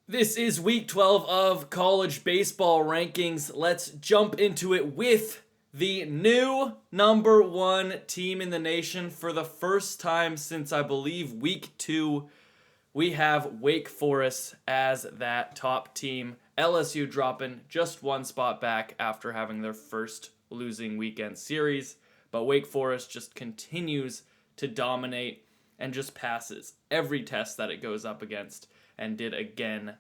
This is week 12 of college baseball rankings. Let's jump into it with the new number one team in the nation for the first time since I believe week 2. We have Wake Forest as that top team. LSU dropping just one spot back after having their first losing weekend series. But Wake Forest just continues to dominate and just passes every test that it goes up against and did again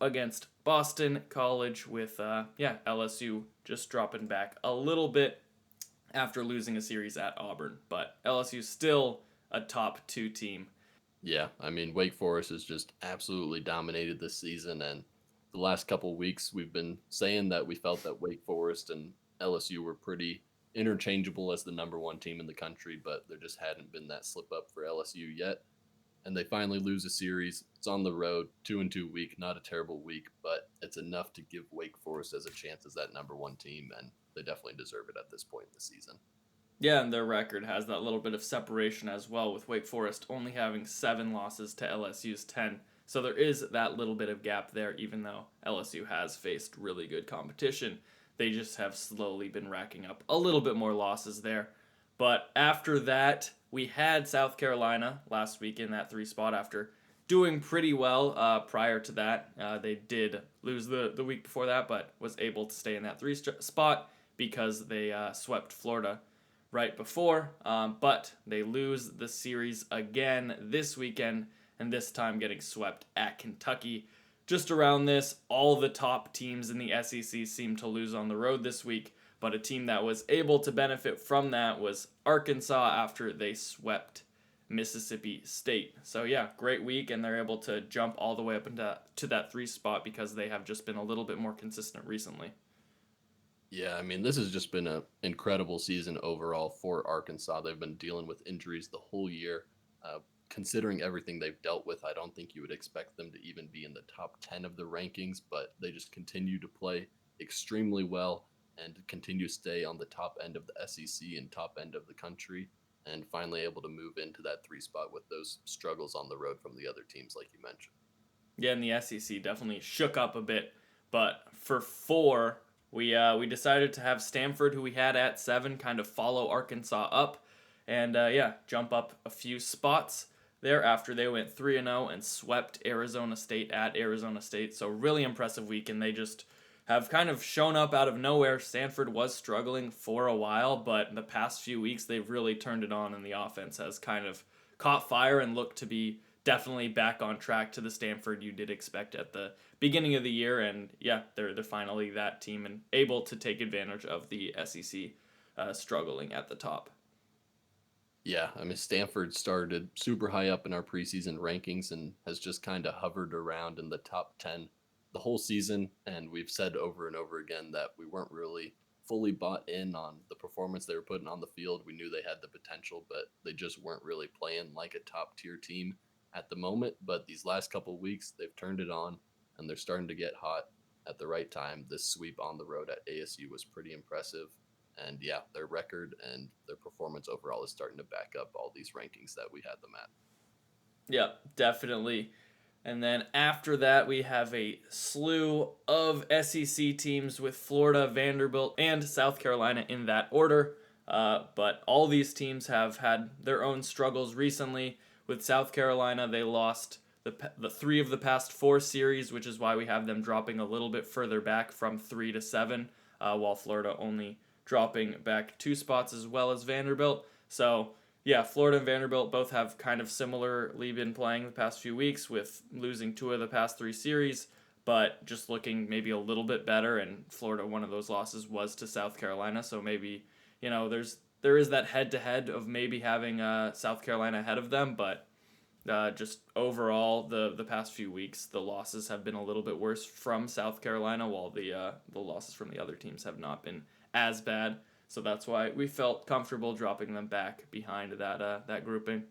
against Boston College with LSU just dropping back a little bit after losing a series at Auburn, but LSU still a top 2 team. Yeah, I mean, Wake Forest has just absolutely dominated this season. And the last couple of weeks, we've been saying that we felt that Wake Forest and LSU were pretty interchangeable as the number one team in the country, but there just hadn't been that slip up for LSU yet. And they finally lose a series. It's on the road, 2-2 week, not a terrible week, but it's enough to give Wake Forest as a chance as that number one team, and they definitely deserve it at this point in the season. Yeah, and their record has that little bit of separation as well, with Wake Forest only having 7 losses to LSU's 10. So there is that little bit of gap there, even though LSU has faced really good competition. They just have slowly been racking up a little bit more losses there. But after that, we had South Carolina last week in that 3 spot after doing pretty well prior to that. They did lose the week before that, but was able to stay in that 3 spot because they swept Florida right before, but they lose the series again this weekend, and this time getting swept at Kentucky. Just around this, all the top teams in the SEC seem to lose on the road this week, but a team that was able to benefit from that was Arkansas after they swept Mississippi State. So yeah, great week, and they're able to jump all the way up into that 3 spot because they have just been a little bit more consistent recently. Yeah, I mean, this has just been an incredible season overall for Arkansas. They've been dealing with injuries the whole year. Uh, Considering everything they've dealt with, I don't think you would expect them to even be in the top 10 of the rankings, but they just continue to play extremely well and continue to stay on the top end of the SEC and top end of the country, and finally able to move into that 3 spot with those struggles on the road from the other teams, like you mentioned. Yeah, and the SEC definitely shook up a bit. But for 4, we decided to have Stanford, who we had at 7, kind of follow Arkansas up, and jump up a few spots there after they went 3-0 and swept Arizona State at Arizona State. So really impressive week, and they just have kind of shown up out of nowhere. Stanford was struggling for a while, but in the past few weeks they've really turned it on, and the offense has kind of caught fire and looked to be definitely back on track to the Stanford you did expect at the beginning of the year. And yeah, they're finally that team and able to take advantage of the SEC struggling at the top. Yeah, I mean, Stanford started super high up in our preseason rankings and has just kind of hovered around in the top 10 the whole season. And we've said over and over again that we weren't really fully bought in on the performance they were putting on the field. We knew they had the potential, but they just weren't really playing like a top tier team at the moment. But these last couple of weeks, they've turned it on and they're starting to get hot at the right time. This sweep on the road at ASU was pretty impressive. And yeah, their record and their performance overall is starting to back up all these rankings that we had them at. Yeah, definitely. And then after that, we have a slew of SEC teams with Florida, Vanderbilt, and South Carolina in that order. But all these teams have had their own struggles recently. With South Carolina, they lost the 3 of the past 4 series, which is why we have them dropping a little bit further back from 3 to 7, while Florida only dropping back 2 spots as well as Vanderbilt. So yeah, Florida and Vanderbilt both have kind of similarly been playing the past few weeks with losing 2 of the past 3 series, but just looking maybe a little bit better. And Florida, one of those losses was to South Carolina, so maybe there is that head to head of maybe having South Carolina ahead of them, but just overall the past few weeks the losses have been a little bit worse from South Carolina, while the losses from the other teams have not been as bad. So that's why we felt comfortable dropping them back behind that grouping.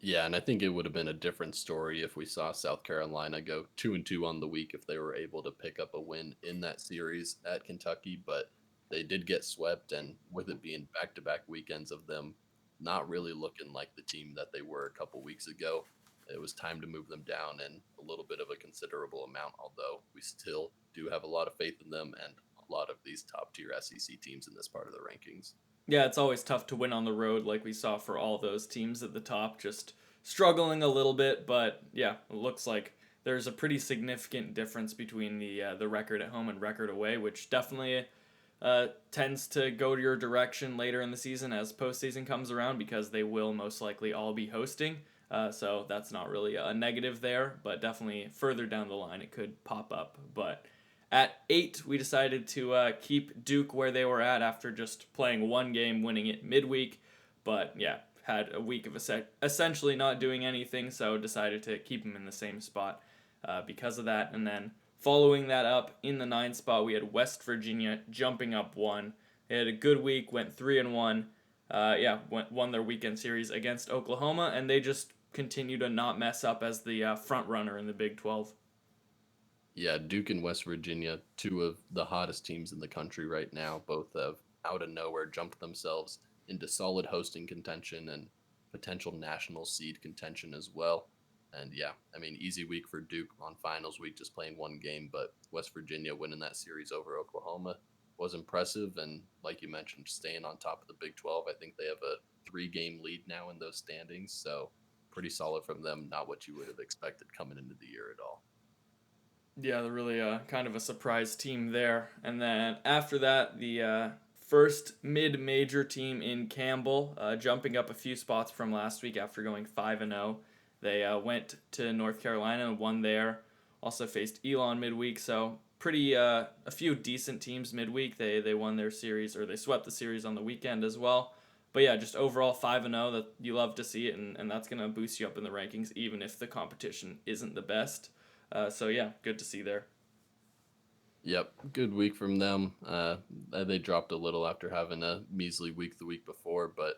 Yeah, and I think it would have been a different story if we saw South Carolina go 2-2 on the week if they were able to pick up a win in that series at Kentucky, but they did get swept, and with it being back-to-back weekends of them not really looking like the team that they were a couple weeks ago, it was time to move them down in a little bit of a considerable amount, although we still do have a lot of faith in them and a lot of these top tier SEC teams in this part of the rankings. Yeah, it's always tough to win on the road, like we saw for all those teams at the top, just struggling a little bit. But yeah, it looks like there's a pretty significant difference between the record at home and record away, which definitely tends to go your direction later in the season as postseason comes around because they will most likely all be hosting. So that's not really a negative there, but definitely further down the line it could pop up. But at 8, we decided to keep Duke where they were at after just playing one game, winning it midweek. But yeah, had a week of essentially not doing anything, so decided to keep them in the same spot because of that. And then following that up in the 9 spot, we had West Virginia jumping up 1. They had a good week, went 3-1. Won their weekend series against Oklahoma, and they just continue to not mess up as the front runner in the Big 12. Yeah, Duke and West Virginia, two of the hottest teams in the country right now, both have out of nowhere jumped themselves into solid hosting contention and potential national seed contention as well. And yeah, I mean, easy week for Duke on finals week, just playing one game, but West Virginia winning that series over Oklahoma was impressive. And like you mentioned, staying on top of the Big 12, I think they have a 3-game lead now in those standings. So pretty solid from them. Not what you would have expected coming into the year at all. Yeah, they're really kind of a surprise team there. And then after that, the first mid-major team in Campbell, jumping up a few spots from last week after going 5-0. They went to North Carolina and won there. Also faced Elon midweek, so pretty a few decent teams midweek. They won their series, or they swept the series on the weekend as well. But yeah, just overall 5-0, that you love to see it, and that's going to boost you up in the rankings even if the competition isn't the best. So yeah, good to see there. Yep, good week from them. They dropped a little after having a measly week the week before, but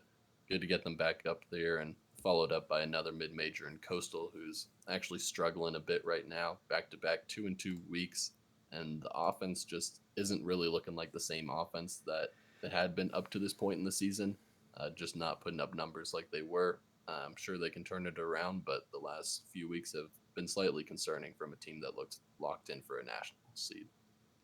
good to get them back up there, and followed up by another mid-major in Coastal, who's actually struggling a bit right now, back-to-back 2-2 weeks, and the offense just isn't really looking like the same offense that it had been up to this point in the season. Just not putting up numbers like they were. I'm sure they can turn it around, but the last few weeks have been slightly concerning from a team that looks locked in for a national seed.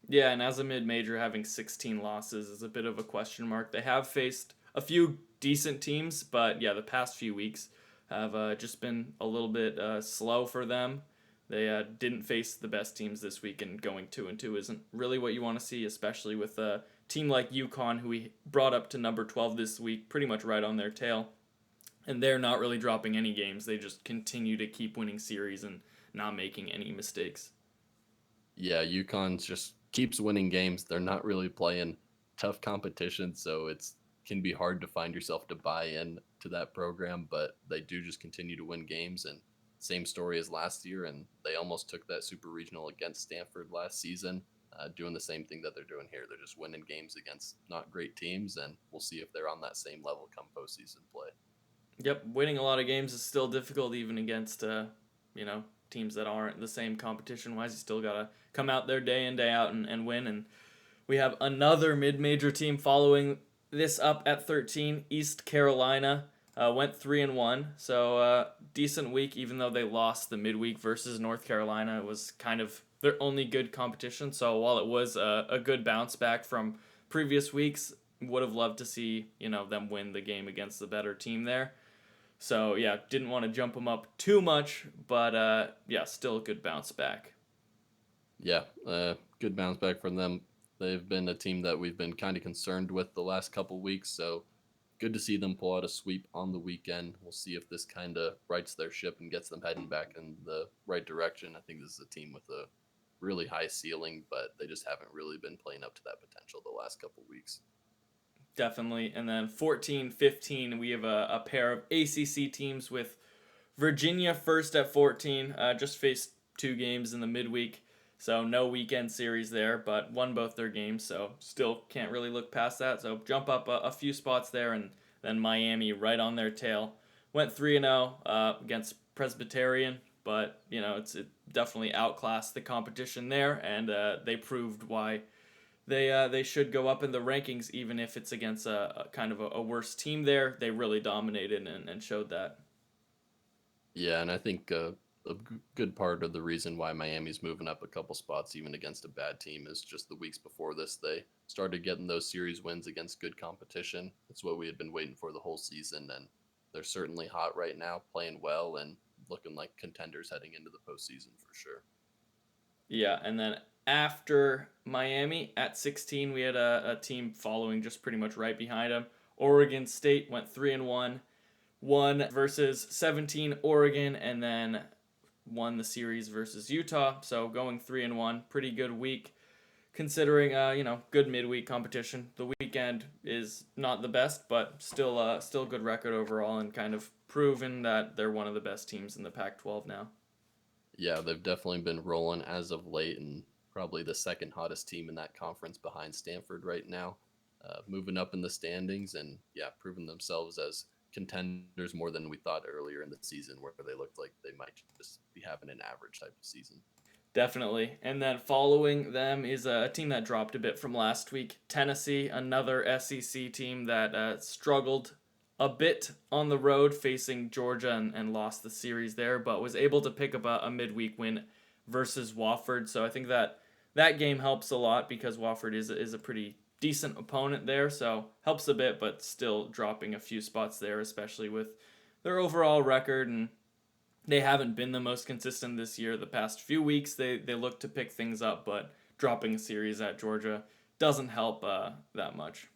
Yeah, and as a mid-major, having 16 losses is a bit of a question mark. They have faced a few decent teams, but yeah, the past few weeks have just been a little bit slow for them. They didn't face the best teams this week, and going 2-2 isn't really what you want to see, especially with a team like UConn, who we brought up to number 12 this week, pretty much right on their tail. And they're not really dropping any games. They just continue to keep winning series and not making any mistakes. Yeah, UConn just keeps winning games. They're not really playing tough competition, so it's can be hard to find yourself to buy in to that program, but they do just continue to win games. And same story as last year, and they almost took that super regional against Stanford last season, doing the same thing that they're doing here. They're just winning games against not great teams, and we'll see if they're on that same level come postseason play. Yep, winning a lot of games is still difficult, even against teams that aren't the same competition wise. You still gotta come out there day in day out and win. And we have another mid major team following this up at 13. East Carolina went 3-1, so decent week. Even though they lost the midweek versus North Carolina, it was kind of their only good competition. So while it was a good bounce back from previous weeks, would have loved to see them win the game against the better team there. So yeah, didn't want to jump them up too much, but still a good bounce back. Yeah, good bounce back from them. They've been a team that we've been kind of concerned with the last couple weeks, so good to see them pull out a sweep on the weekend. We'll see if this kind of rights their ship and gets them heading back in the right direction. I think this is a team with a really high ceiling, but they just haven't really been playing up to that potential the last couple weeks. Definitely. And then 14-15, we have a pair of ACC teams with Virginia first at 14. Just faced 2 games in the midweek, so no weekend series there, but won both their games, so still can't really look past that. So jump up a few spots there, and then Miami right on their tail. Went 3-0 against Presbyterian, but it definitely outclassed the competition there, and they proved why they should go up in the rankings, even if it's against a kind of a worse team there. They really dominated and showed that. Yeah, and I think good part of the reason why Miami's moving up a couple spots, even against a bad team, is just the weeks before this they started getting those series wins against good competition. That's what we had been waiting for the whole season, and they're certainly hot right now, playing well and looking like contenders heading into the postseason for sure. Yeah, and then after Miami at 16, we had a team following just pretty much right behind them. Oregon State went 3-1, won versus 17 Oregon, and then won the series versus Utah. So going 3-1, pretty good week considering good midweek competition. The weekend is not the best, but still good record overall, and kind of proven that they're one of the best teams in the Pac-12 now. Yeah, they've definitely been rolling as of late, and probably the second hottest team in that conference behind Stanford right now, moving up in the standings and yeah, proving themselves as contenders more than we thought earlier in the season, where they looked like they might just be having an average type of season. Definitely. And then following them is a team that dropped a bit from last week, Tennessee, another SEC team that struggled a bit on the road facing Georgia and lost the series there, but was able to pick up a midweek win versus Wofford. So I think that game helps a lot because Wofford is a pretty decent opponent there, so helps a bit, but still dropping a few spots there, especially with their overall record, and they haven't been the most consistent this year. The past few weeks, they look to pick things up, but dropping a series at Georgia doesn't help that much.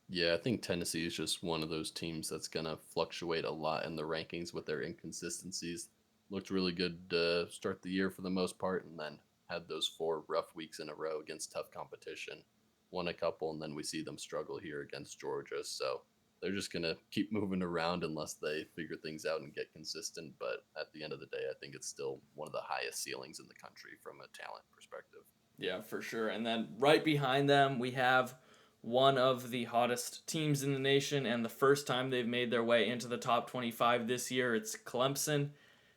Yeah, I think Tennessee is just one of those teams that's going to fluctuate a lot in the rankings with their inconsistencies. Looked really good to start the year for the most part, and then had those four rough weeks in a row against tough competition. Won a couple, and then we see them struggle here against Georgia. So they're just going to keep moving around unless they figure things out and get consistent. But at the end of the day, I think it's still one of the highest ceilings in the country from a talent perspective. Yeah, for sure. And then right behind them, we have one of the hottest teams in the nation, and the first time they've made their way into the top 25 this year. It's Clemson.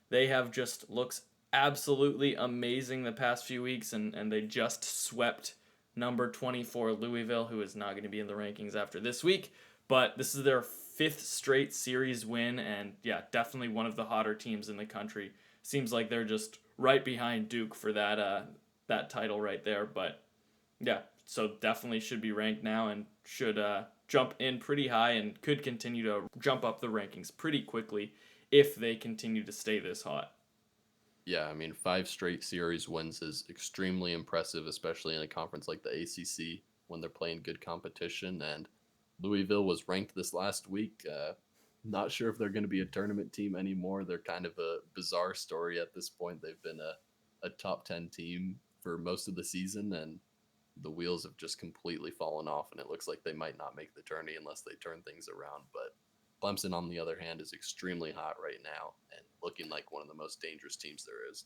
They have just looked absolutely amazing the past few weeks, and they just swept number 24 Louisville, who is not going to be in the rankings after this week. But this is their fifth straight series win, and yeah, definitely one of the hotter teams in the country. Seems like they're just right behind Duke for that title right there. But yeah, so definitely should be ranked now and should jump in pretty high and could continue to jump up the rankings pretty quickly if they continue to stay this hot. Yeah, I mean, five straight series wins is extremely impressive, especially in a conference like the ACC when they're playing good competition. And Louisville was ranked this last week. Not sure if they're going to be a tournament team anymore. They're kind of a bizarre story at this point. They've been a top 10 team for most of the season, and the wheels have just completely fallen off. And it looks like they might not make the tourney unless they turn things around. But Clemson, on the other hand, is extremely hot right now and looking like one of the most dangerous teams there is.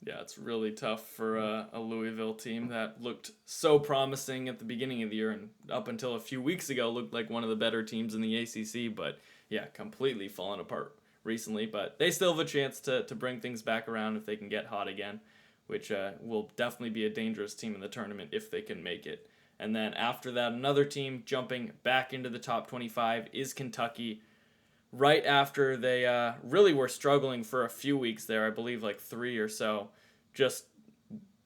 Yeah, it's really tough for a Louisville team that looked so promising at the beginning of the year and up until a few weeks ago looked like one of the better teams in the ACC. But yeah, completely fallen apart recently. But they still have a chance to bring things back around if they can get hot again, which will definitely be a dangerous team in the tournament if they can make it. And then after that, another team jumping back into the top 25 is Kentucky. Right after they really were struggling for a few weeks there, I believe like three or so, just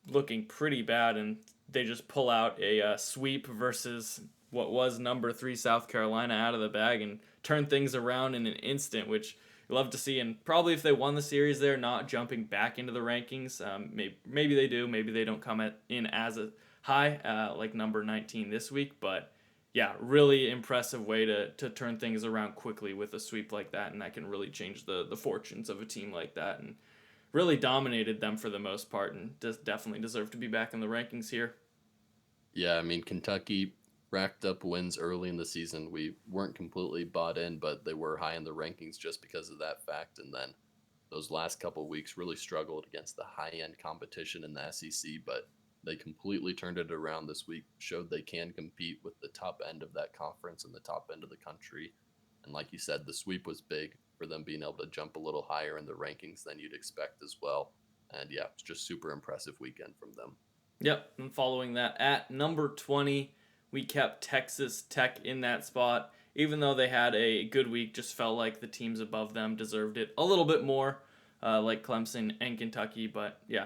looking pretty bad, and they just pull out a sweep versus what was number three South Carolina out of the bag and turn things around in an instant, which you love to see. And probably if they won the series, they're not jumping back into the rankings. Maybe they do, maybe they don't come in as a high like number 19 this week, but yeah, really impressive way to turn things around quickly with a sweep like that, and that can really change the fortunes of a team like that, and really dominated them for the most part, and definitely deserve to be back in the rankings here. Yeah, I mean, Kentucky racked up wins early in the season. We weren't completely bought in, but they were high in the rankings just because of that fact. And then those last couple weeks really struggled against the high end competition in the SEC, but they completely turned it around this week, showed they can compete with the top end of that conference and the top end of the country. And like you said, the sweep was big for them being able to jump a little higher in the rankings than you'd expect as well. And yeah, it's just super impressive weekend from them. Yep, and following that at number 20, we kept Texas Tech in that spot. even though they had a good week, just felt like the teams above them deserved it a little bit more, like Clemson and Kentucky. But yeah,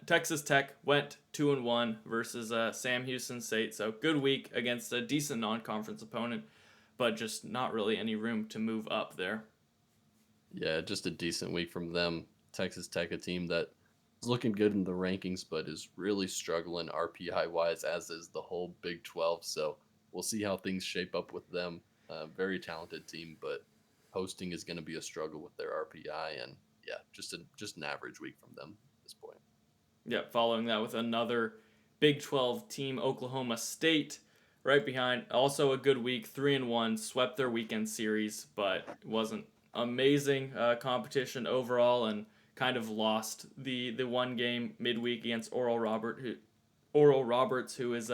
Texas Tech went 2-1 versus Sam Houston State. So good week against a decent non-conference opponent, but just not really any room to move up there. Yeah, just a decent week from them. Texas Tech, a team that is looking good in the rankings, but is really struggling RPI wise, as is the whole Big 12. So we'll see how things shape up with them. Very talented team, but hosting is going to be a struggle with their RPI. And yeah, just an average week from them at this point. Yeah, following that with another Big 12 team, Oklahoma State, right behind. Also a good week, 3-1, swept their weekend series, but it wasn't amazing competition overall, and kind of lost the one game midweek against Oral Roberts, who is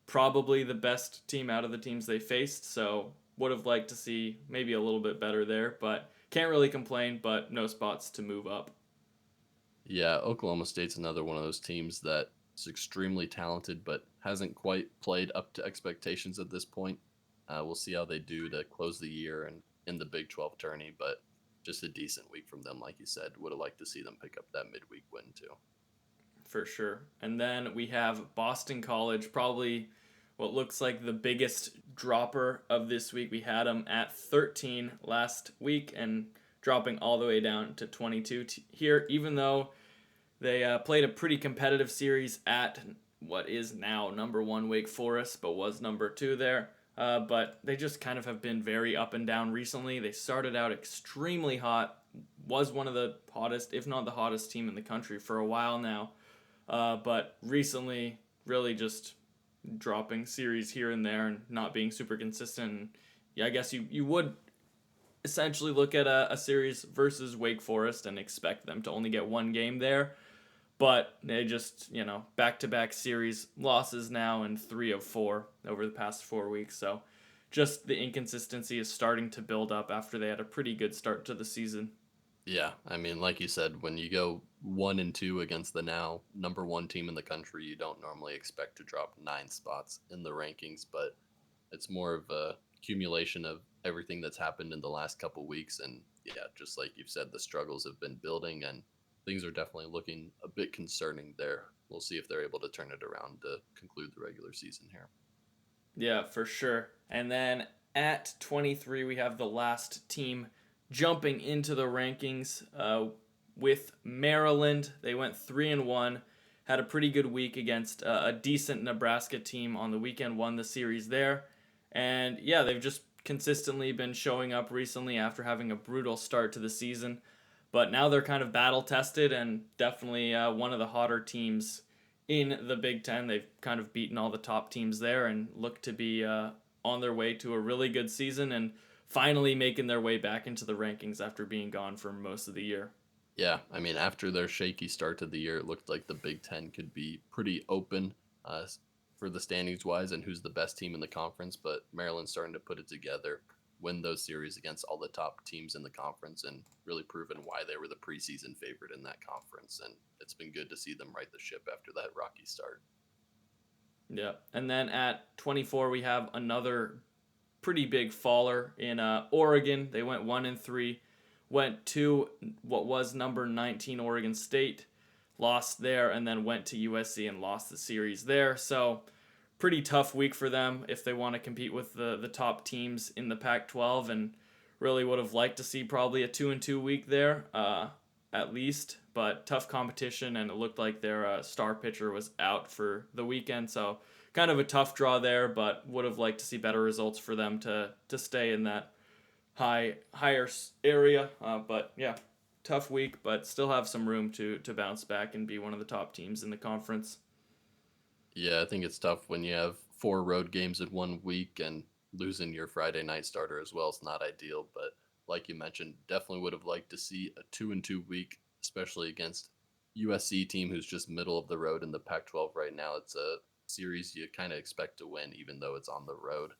probably the best team out of the teams they faced. So would have liked to see maybe a little bit better there, but can't really complain. But no spots to move up. Yeah, Oklahoma State's another one of those teams that is extremely talented, but hasn't quite played up to expectations at this point. We'll see how they do to close the year and in the Big 12 tourney, but just a decent week from them, like you said. Would have liked to see them pick up that midweek win too. For sure. And then we have Boston College, probably what looks like the biggest dropper of this week. We had them at 13 last week and dropping all the way down to 22 here, even though they played a pretty competitive series at what is now number one Wake Forest, but was number two there. But they just kind of have been very up and down recently. They started out extremely hot, was one of the hottest, if not the hottest team in the country for a while now. But recently, really just dropping series here and there and not being super consistent. And yeah, I guess you would essentially look at a series versus Wake Forest and expect them to only get one game there. But they just, back-to-back series losses now and 3 of 4 over the past 4 weeks. So just the inconsistency is starting to build up after they had a pretty good start to the season. Yeah, I mean, like you said, when you go 1-2 against the now number one team in the country, you don't normally expect to drop 9 spots in the rankings, but it's more of a accumulation of everything that's happened in the last couple weeks. And yeah, just like you've said, the struggles have been building and things are definitely looking a bit concerning there. We'll see if they're able to turn it around to conclude the regular season here. Yeah, for sure. And then at 23, we have the last team jumping into the rankings with Maryland. They went 3-1, had a pretty good week against a decent Nebraska team on the weekend, won the series there. And yeah, they've just consistently been showing up recently after having a brutal start to the season. But now they're kind of battle tested and definitely one of the hotter teams in the Big Ten. They've kind of beaten all the top teams there and look to be on their way to a really good season and finally making their way back into the rankings after being gone for most of the year. Yeah, I mean, after their shaky start to the year, it looked like the Big Ten could be pretty open for the standings wise and who's the best team in the conference. But Maryland's starting to put it together, win those series against all the top teams in the conference, and really proven why they were the preseason favorite in that conference. And it's been good to see them right the ship after that rocky start. Yeah, and then at 24 we have another pretty big faller in Oregon. They went 1-3, went to what was number 19 Oregon State, lost there, and then went to USC and lost the series there. So pretty tough week for them if they want to compete with the top teams in the Pac-12, and really would have liked to see probably a 2-2 week there at least, but tough competition, and it looked like their star pitcher was out for the weekend, so kind of a tough draw there, but would have liked to see better results for them to stay in that higher area. But yeah, tough week, but still have some room to bounce back and be one of the top teams in the conference. Yeah, I think it's tough when you have 4 road games in 1 week, and losing your Friday night starter as well is not ideal. But like you mentioned, definitely would have liked to see a 2-2 week, especially against USC team who's just middle of the road in the Pac-12 right now. It's a series you kind of expect to win, even though it's on the road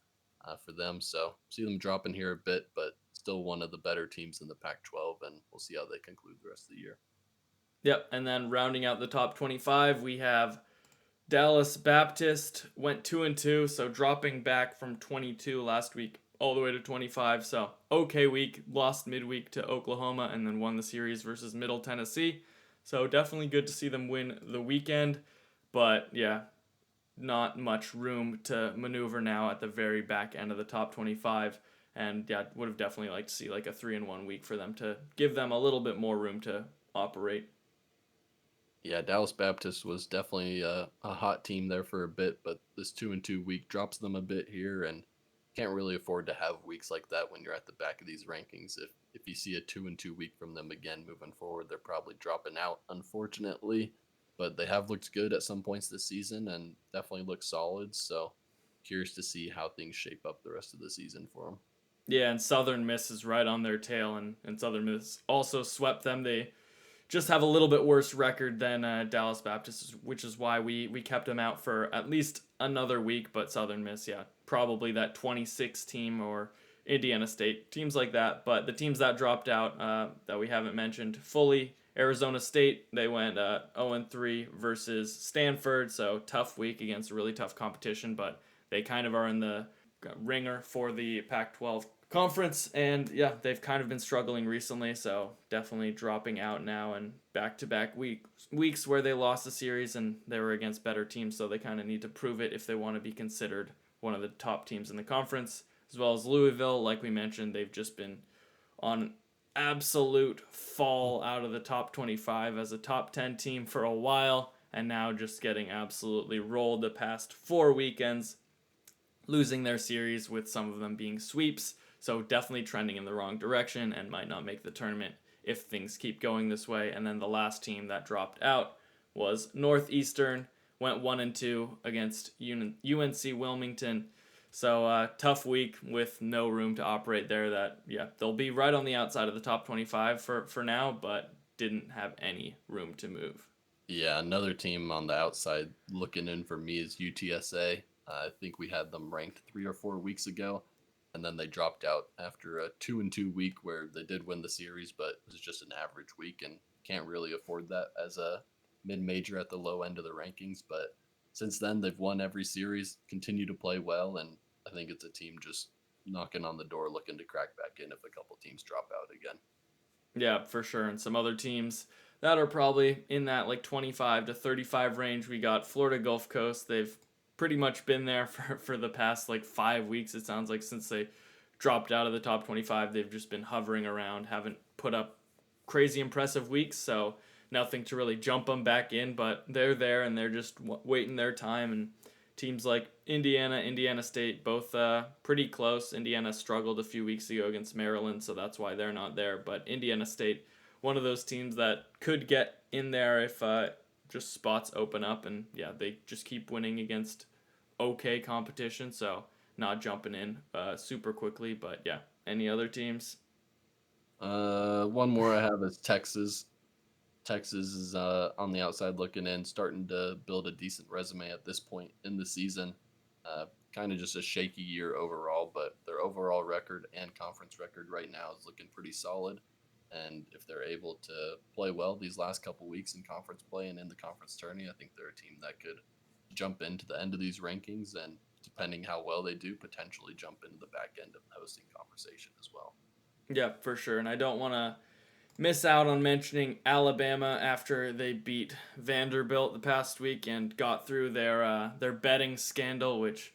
for them. So see them dropping here a bit, but still one of the better teams in the Pac-12, and we'll see how they conclude the rest of the year. Yep, and then rounding out the top 25, we have Dallas Baptist went 2-2, so dropping back from 22 last week all the way to 25. So okay week, lost midweek to Oklahoma and then won the series versus Middle Tennessee. So definitely good to see them win the weekend. But yeah, not much room to maneuver now at the very back end of the top 25. And yeah, would have definitely liked to see like a 3-1 week for them to give them a little bit more room to operate. Yeah, Dallas Baptist was definitely a hot team there for a bit, but this 2-2 week drops them a bit here, and can't really afford to have weeks like that when you're at the back of these rankings. If you see a 2-2 week from them again moving forward, they're probably dropping out, unfortunately. But they have looked good at some points this season and definitely look solid. So curious to see how things shape up the rest of the season for them. Yeah, and Southern Miss is right on their tail, and Southern Miss also swept them. They just have a little bit worse record than Dallas Baptist, which is why we kept them out for at least another week. But Southern Miss, yeah, probably that 26 team or Indiana State, teams like that. But the teams that dropped out that we haven't mentioned fully, Arizona State, they went 0-3 versus Stanford, so tough week against a really tough competition, but they kind of are in the ringer for the Pac-12 conference, and yeah, they've kind of been struggling recently, so definitely dropping out now, and back-to-back weeks where they lost the series and they were against better teams, so they kind of need to prove it if they want to be considered one of the top teams in the conference. As well as Louisville, like we mentioned, they've just been on absolute fall out of the top 25 as a top 10 team for a while, and now just getting absolutely rolled the past 4 weekends, losing their series with some of them being sweeps. So definitely trending in the wrong direction and might not make the tournament if things keep going this way. And then the last team that dropped out was Northeastern, went 1-2 against UNC Wilmington. So tough week with no room to operate there. That yeah, they'll be right on the outside of the top 25 for now, but didn't have any room to move. Yeah, another team on the outside looking in for me is UTSA. I think we had them ranked 3 or 4 weeks ago, and then they dropped out after a 2-2 week where they did win the series, but it was just an average week and can't really afford that as a mid-major at the low end of the rankings. But since then, they've won every series, continue to play well, and I think it's a team just knocking on the door looking to crack back in if a couple teams drop out again. Yeah, for sure. And some other teams that are probably in that like 25 to 35 range. We got Florida Gulf Coast. They've pretty much been there for the past like 5 weeks. It sounds like since they dropped out of the top 25, they've just been hovering around, haven't put up crazy impressive weeks. So nothing to really jump them back in, but they're there and they're just waiting their time. And teams like Indiana State, both pretty close. Indiana struggled a few weeks ago against Maryland, so that's why they're not there. But Indiana State, one of those teams that could get in there if just spots open up. And yeah, they just keep winning against okay competition, so not jumping in super quickly. But yeah, any other teams? One more I have is Texas. Texas is on the outside looking in, starting to build a decent resume at this point in the season. Kind of just a shaky year overall, but their overall record and conference record right now is looking pretty solid. And if they're able to play well these last couple weeks in conference play and in the conference tourney, I think they're a team that could jump into the end of these rankings and, depending how well they do, potentially jump into the back end of the hosting conversation as well. Yeah, for sure. And I don't want to miss out on mentioning Alabama after they beat Vanderbilt the past week and got through their betting scandal, which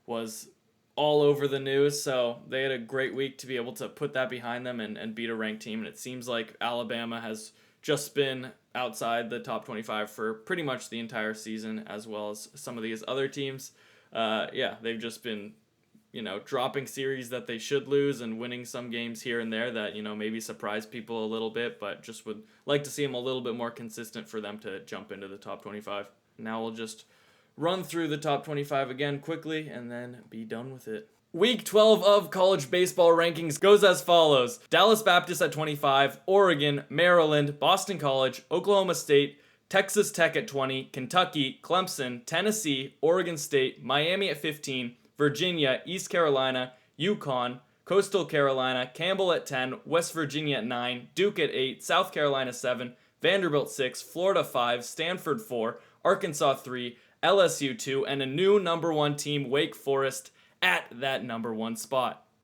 was all over the news. So they had a great week to be able to put that behind them and beat a ranked team. And it seems like Alabama has just been outside the top 25 for pretty much the entire season, as well as some of these other teams. Yeah, they've just been dropping series that they should lose and winning some games here and there that, maybe surprise people a little bit, but just would like to see them a little bit more consistent for them to jump into the top 25. Now we'll just run through the top 25 again quickly and then be done with it. Week 12 of college baseball rankings goes as follows. Dallas Baptist at 25, Oregon, Maryland, Boston College, Oklahoma State, Texas Tech at 20, Kentucky, Clemson, Tennessee, Oregon State, Miami at 15, Virginia, East Carolina, UConn, Coastal Carolina, Campbell at 10, West Virginia at 9, Duke at 8, South Carolina 7, Vanderbilt 6, Florida 5, Stanford 4, Arkansas 3, LSU 2, and a new number 1 team, Wake Forest, at that number 1 spot.